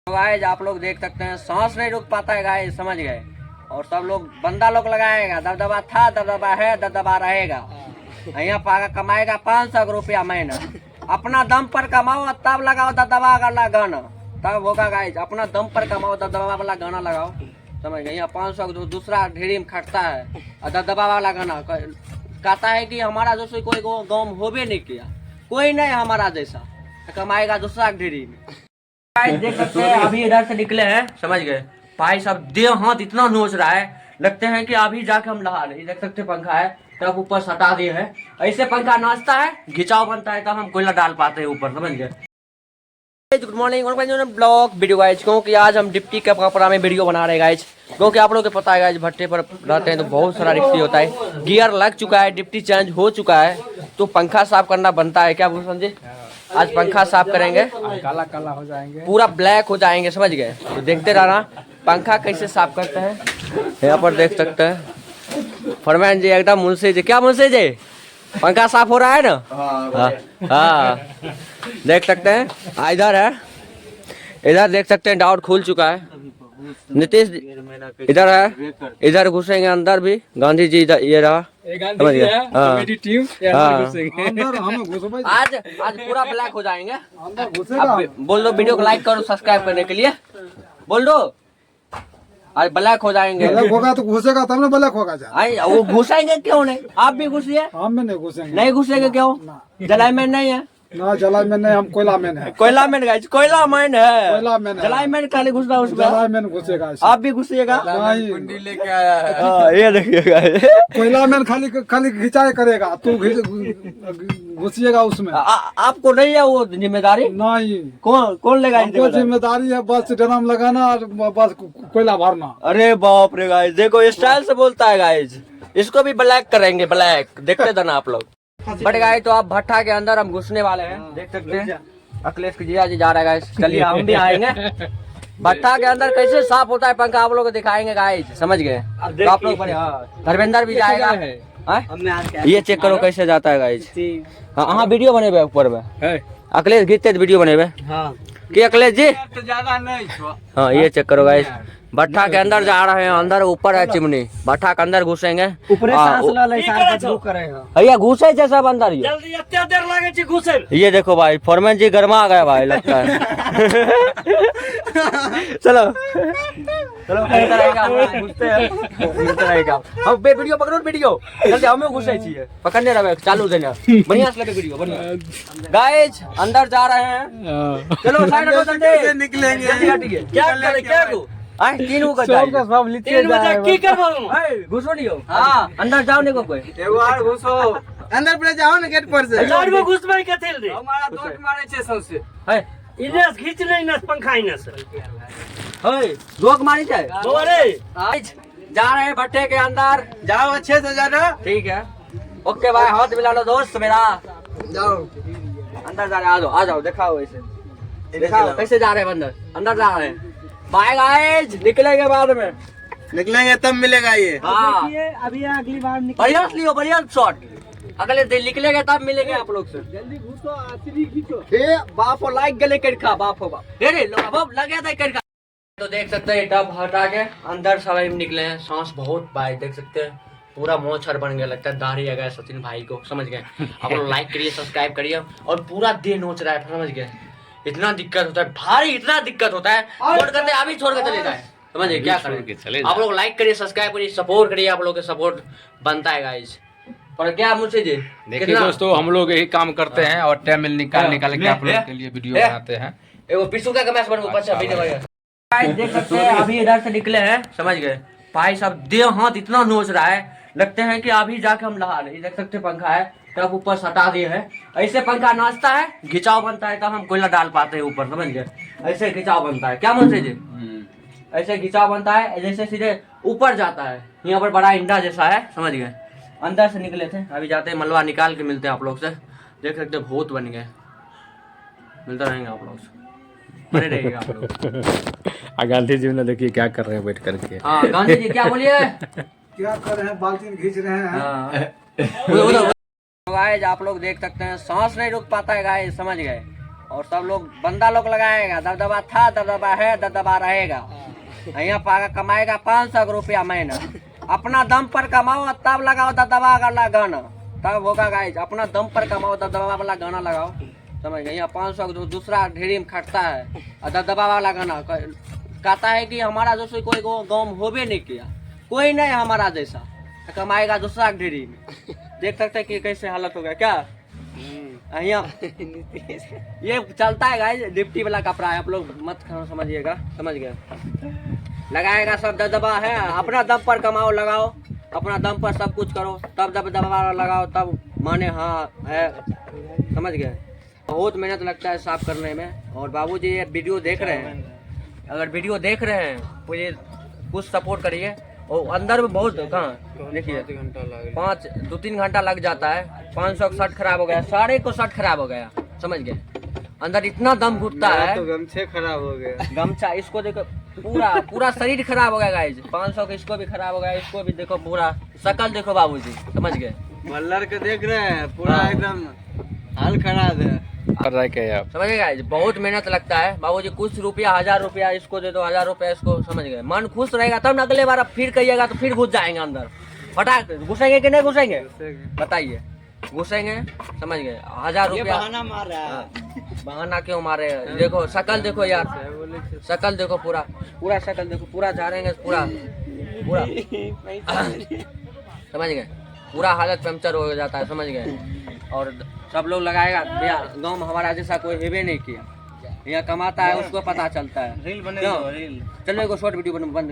तो गाइस आप लोग देख सकते हैं सांस नहीं रुक पाता है गाइस, समझ गए। और सब लोग बंदा लोग लगाएगा, दबदबा था, दबदबा है, दबदबा रहेगा। यहाँ पागा कमाएगा 500 रुपया महीना। अपना दम पर कमाओ तब लगाओ दबदबा वाला गाना, तब होगा गाइस। अपना दम पर कमाओ दबदबा वाला गाना लगाओ, समझ गए। यहाँ 500 दूसरा ढेरी में खटता है और दबदबा वाला गाना कहता है कि हमारा जैसे कोई गाँव हो भी नहीं किया, कोई नहीं हमारा जैसा, कमाएगा दूसरा ढेरी में। देख सकते हैं अभी इधर से निकले हैं, समझ गए। भाई सब देह हाथ इतना नोच रहा है, लगते हैं कि अभी जाके हम नहा ले। देख सकते पंखा है तब ऊपर सटा दिए है, ऐसे पंखा नाचता है, घिंचाव बनता है, तब हम कोयला डाल पाते हैं ऊपर, समझ गए। Good morning blog video guys, क्योंकि आज हम डिप्टी के कपड़ा में वीडियो बना रहे हैं गाइज। क्योंकि आप लोगों को पता है गाइज, भट्टे पर रहते हैं तो बहुत सारा रिक्सी होता है। गियर लग चुका है, डिप्टी चेंज हो चुका है, तो पंखा साफ करना बनता है। क्या भूषण जी, आज पंखा साफ करेंगे, काला काला हो जाएंगे, पूरा ब्लैक हो जाएंगे, समझ गए। तो देखते रहना पंखा कैसे साफ करते हैं। यहाँ पर देख सकते हैं फरमान जी एकदम मुंशी जी। क्या मुंशी जी, पंखा साफ हो रहा है ना? हाँ देख सकते हैं। इधर है, इधर देख सकते हैं डाउट खुल चुका है। नीतीश इधर है, इधर घुसेंगे अंदर भी। गांधी जी इधर, ये रहा, समझ गए। आज आज पूरा ब्लैक हो जाएंगे। अब बोल दो वीडियो को लाइक करो, सब्सक्राइब करने के लिए बोल दो। आज ब्लैक हो जाएंगे। ब्लैक होगा तो घुसेगा तब ना ब्लैक होगा। वो घुसेंगे क्यों नहीं? आप भी घुसिए। हम में नहीं घुसेंगे। नहीं घुसेंगे क्यों? जलाई में नहीं है ना, जलाई में नहीं, हम कोयला में है। कोयला में गाइस, कोयला मैन है, कोयला में जलाई में खाली घुसना उसमें। जलाई में घुसेगा। आप भी घुसिएगा? नहीं, कुंडी लेके आया है, ये देखिएगा। कोयला में खाली खाली घिंचाई करेगा, तू घुसिएगा उसमें। आपको नहीं है वो जिम्मेदारी? नहीं, कौन लेगा जिम्मेदारी है बस ड्रम लगाना और बस कोयला भरना। अरे बाप रे गाइस, देखो स्टाइल से बोलता है गाइस। इसको भी ब्लैक करेंगे, ब्लैक देखते थे ना आप लोग। बट गाइस तो आप भट्टा के अंदर हम घुसने वाले हैं, देख सकते हैं। अखिलेश की जिया जी जा रहा है गाइस, चलिए हम भी आएंगे। भट्टा के अंदर कैसे साफ होता है पंखा आप लोग को दिखाएंगे गाइस, समझ गए। तो आप लोग धर्मेंद्र भी जाएगा, ये चेक करो कैसे जाता है गाइस। हाँ वीडियो बने ऊपर में अखिलेश गिरते वीडियो बने कि अखिलेश जी ज्यादा नहीं। हाँ ये चेक करो गाइस, भट्टा के अंदर जा रहे हैं। अंदर ऊपर है चिमनी, भट्टा के अंदर घुसेंगे। भैया घुसे सब अंदर, ये देखो भाई फॉरमैन जी गर्मा आ गया भाई, लगता है। चलो चलो हम वीडियो पकड़ो, वीडियो जल्दी हमें घुसे चाहिए, पकड़ने रहे चालू देना बढ़िया से वीडियो बढ़िया। गाइस अंदर जा रहे हैं, चलो साइड हटो जल्दी निकलेंगे। क्या करे क्या को आए तीन को सब लीजिए की कर घुसो नहीं हो। हां अंदर जाओ नहीं को कोई एगो और घुसो अंदर पे जाओ ना गेट पर से चार गो घुस भाई कथेल रे हमारा दोस्त मारे छे सबसे है इनेस खींच ले इनेस पंखा इनेस है दोग मारी जाए अरे आज जा रहे हैं भट्टे के अंदर। जाओ अच्छे से जाना, ठीक है ओके भाई। हाथ मिला लो दोस्त मेरा, जाओ अंदर जा रहे। आ जाओ दिखाओ, ऐसे दिखाओ कैसे जा रहे हैं अंदर, अंदर जा रहे हैं। बाय गाइस, निकलेंगे बाद में, निकलेंगे तब मिलेगा ये। हाँ अभी अगली बार बढ़िया लियो, बढ़िया शॉट। अगले दिन निकलेंगे तब मिलेंगे आप लोग से। जल्दी घुसो, आखिरी खींचो। हे बापो लाइक गले कड़खा, बापो बाप अरे अब लगे था कड़खा। तो देख सकते हैं डब हटा के अंदर सभी निकले हैं। सांस बहुत भाई देख सकते हैं, पूरा मोछर बन गया, लगता है दाढ़ी आ गया सचिन भाई को, समझ गए। आप लोग लाइक करिए, सब्सक्राइब करिए। और पूरा देह नोच रहा है, समझ गए। इतना दिक्कत होता है भारी, इतना दिक्कत होता है, छोड़ करते अभी छोड़ के चले जाए, समझिए क्या करें। आप लोग लाइक करिए, सब्सक्राइब करिए, सपोर्ट करिए, आप लोग के सपोर्ट बनता है गाइस। पर क्या मुझसे जी देखिए दोस्तों, हम लोग यही काम करते हैं और टाइम निकाल के आप लोग के लिए वीडियो बनाते हैं। एगो पिसू का मैच बनवा अच्छा वीडियो गाइस देख सकते हैं अभी इधर से निकले हैं, समझ गए। भाई सब देह हाथ इतना नोच रहा है, लगते हैं कि अभी जाके हम नहा ले। देख सकते पंखा है तब ऊपर सटा दिए है, ऐसे पंखा नाचता है, घिंचाव बनता है, तब हम कोयला डाल पाते हैं ऊपर, समझ गए। ऐसे घिंचाव बनता है, क्या मनसे जी ऐसे घिंचाव बनता है, जैसे सीधे ऊपर जाता है। यहाँ पर बड़ा इंडा जैसा है, समझ गए। अंदर से निकले थे, अभी जाते हैं मलबा निकाल के मिलते हैं आप लोग से। देख सकते भूत बन गए, मिलता रहेंगे आप लोग से, बने रहिएगा आप लोग। गांधी जी ने देखिए क्या कर रहे हैं बैठ करके। हाँ गांधी जी क्या बोलिए, क्या कर रहे हैं, बाल्टी खींच रहे हैं। गाइस आप लोग देख सकते हैं सांस नहीं रुक पाता है गाइस, समझ गए। और सब लोग बंदा लोग लगाएगा, दबदबा था, दबदबा है, दबदबा रहेगा। यहाँ पागा कमाएगा 500 रुपया महीना। अपना दम पर कमाओ तब लगाओ दबदबा वाला गाना, तब होगा गाइस। अपना दम पर कमाओ दबदबा वाला गाना लगाओ, समझ गए। यहाँ 500 दूसरा ढेरी में खटता है और दबदबा वाला गाना कहता है कि हमारा जैसे कोई गाँव होबे नहीं किया, कोई नहीं हमारा जैसा, कमाएगा दूसरा ढेरी में। देख सकते हैं कि कैसे हालत हो गया क्या। यहाँ ये चलता है गाइस, डिप्टी वाला कपड़ा है, आप लोग मत समझिएगा, समझ गए। लगाएगा सब दबदबा है, अपना दम पर कमाओ, लगाओ अपना दम पर सब कुछ करो, तब दबदबा लगाओ, तब माने हाँ है, समझ गए। बहुत मेहनत लगता है साफ करने में। और बाबूजी ये वीडियो देख रहे हैं, अगर वीडियो देख रहे हैं तो ये कुछ सपोर्ट करिए। और अंदर में बहुत कहाँ देखिए 2-3 घंटा लग जाता है। 500 का शर्ट खराब हो गया, 1.5 को शर्ट खराब हो गया, समझ गए। अंदर इतना दम घुटता है, तो गमछे खराब हो गया, गमछा इसको देखो, पूरा शरीर खराब हो गया गाइस। 500 का इसको भी खराब हो गया, इसको भी देखो, पूरा शकल देखो बाबूजी, समझ गए। मल्लर के देख रहे हैं, पूरा एकदम हाल खराब है। कर रहे क्या आप? समझ गए। बहुत मेहनत लगता है बाबूजी। कुछ रुपया 1000 रुपया इसको दे दो, 1000 रुपया इसको, समझ गए। मन खुश रहेगा तब ना अगले बार फिर कहिएगा तो फिर घुस जाएंगे अंदर। फटाक घुसेंगे कि नहीं घुसेंगे, बताइए। घुसेंगे, समझ गए। 1000 रुपया बहाना मार रहा है। बहाना क्यों मारे? देखो शकल देखो यार, शकल देखो, पूरा शकल देखो, पूरा झाड़ेंगे, पूरा समझ गए। पूरा हालत पंचर हो जाता है, समझ गए। और सब लोग लगाएगा, गाँव में हमारा जैसा कोई हेबे नहीं किया। यहाँ कमाता है उसको पता चलता है। रील बने क्यों? रील। चलो एगो शॉर्ट वीडियो बंद कर।